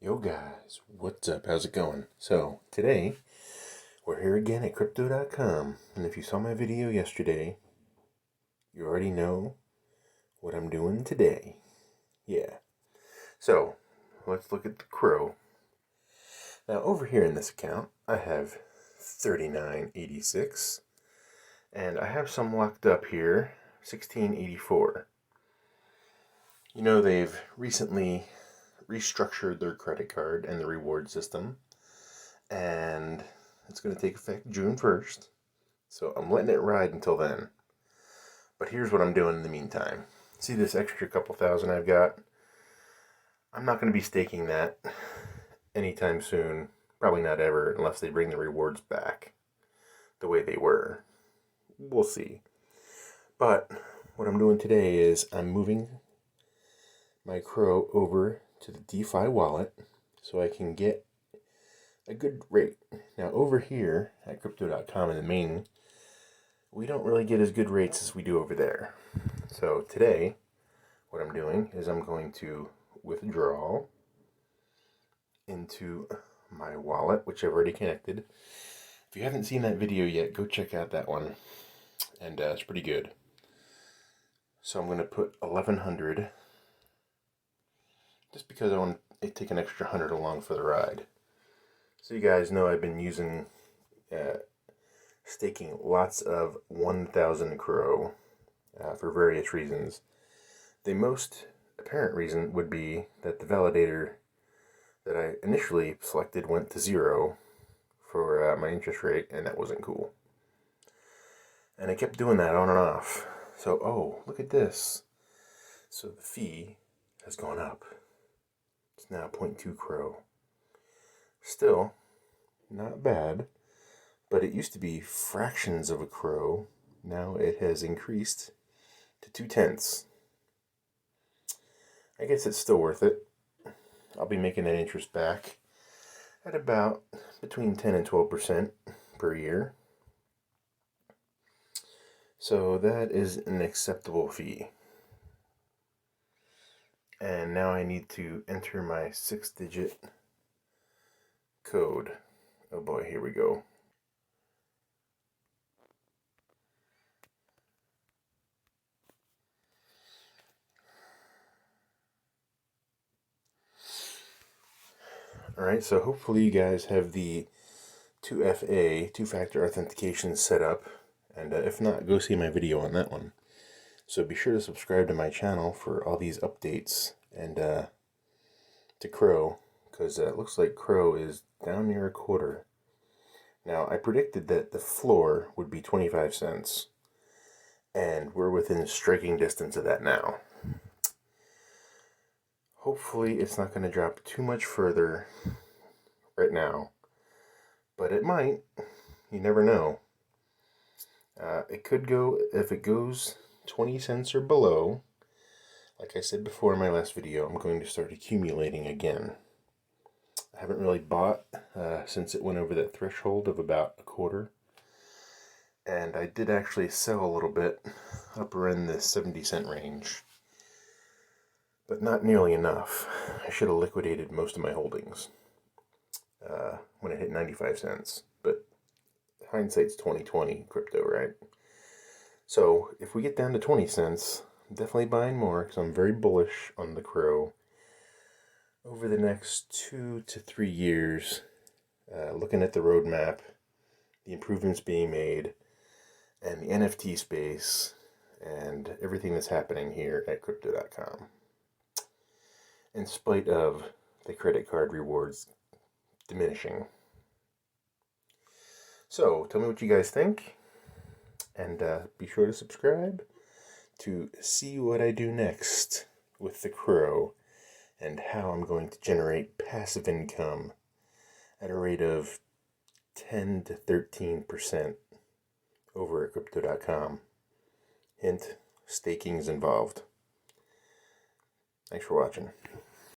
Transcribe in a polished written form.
Yo guys, what's up? How's it going? So, today, we're here again at crypto.com, and if you saw my video yesterday, you already know what I'm doing today. Yeah. So, let's look at the CRO. Now, over here in this account, I have 3986, and I have some locked up here, 1684. You know, they've recently restructured their credit card and the reward system, and it's going to take effect June 1st, so I'm letting it ride until then. But here's what I'm doing in the meantime. See this extra couple thousand I've got? I'm not going to be staking that anytime soon, probably not ever, unless they bring the rewards back the way they were. We'll see. But what I'm doing today is I'm moving my CRO over to the DeFi wallet so I can get a good rate. Now over here at crypto.com in the main, we don't really get as good rates as we do over there. So today, what I'm doing is I'm going to withdraw into my wallet, which I've already connected. If you haven't seen that video yet, go check out that one, and it's pretty good. So I'm going to put 1100, just because I want to take an extra 100 along for the ride. So you guys know I've been using staking lots of 1000 CRO for various reasons. The most apparent reason would be that the validator that I initially selected went to 0 for my interest rate, and that wasn't cool. And I kept doing that on and off. So, oh, look at this. So the fee has gone up. It's now 0.2 CRO. Still, not bad, but it used to be fractions of a CRO. Now it has increased to 0.2. I guess it's still worth it. I'll be making that interest back at about between 10 and 12% per year. So that is an acceptable fee. And now I need to enter my 6-digit code. Oh boy, here we go. Alright, so hopefully you guys have the 2FA, two-factor authentication set up, and if not, go see my video on that one. So be sure to subscribe to my channel for all these updates, and to CRO, because it looks like CRO is down near a quarter. Now, I predicted that the floor would be 25 cents, and we're within striking distance of that now. Hopefully it's not going to drop too much further right now, but it might. You never know. It could go, if it goes 20 cents or below, like I said before in my last video, I'm going to start accumulating again. I haven't really bought since it went over that threshold of about a quarter. And I did actually sell a little bit upper in the 70-cent range, but not nearly enough. I should have liquidated most of my holdings when it hit 95 cents. But hindsight's 20/20 crypto, right? So if we get down to 20 cents, I'm definitely buying more because I'm very bullish on the CRO over the next 2 to 3 years. Looking at the roadmap, the improvements being made, and the NFT space, and everything that's happening here at crypto.com. In spite of the credit card rewards diminishing. So, tell me what you guys think, and be sure to subscribe to see what I do next with the CRO, and how I'm going to generate passive income at a rate of 10 to 13% over at crypto.com. Hint, staking is involved. Thanks for watching.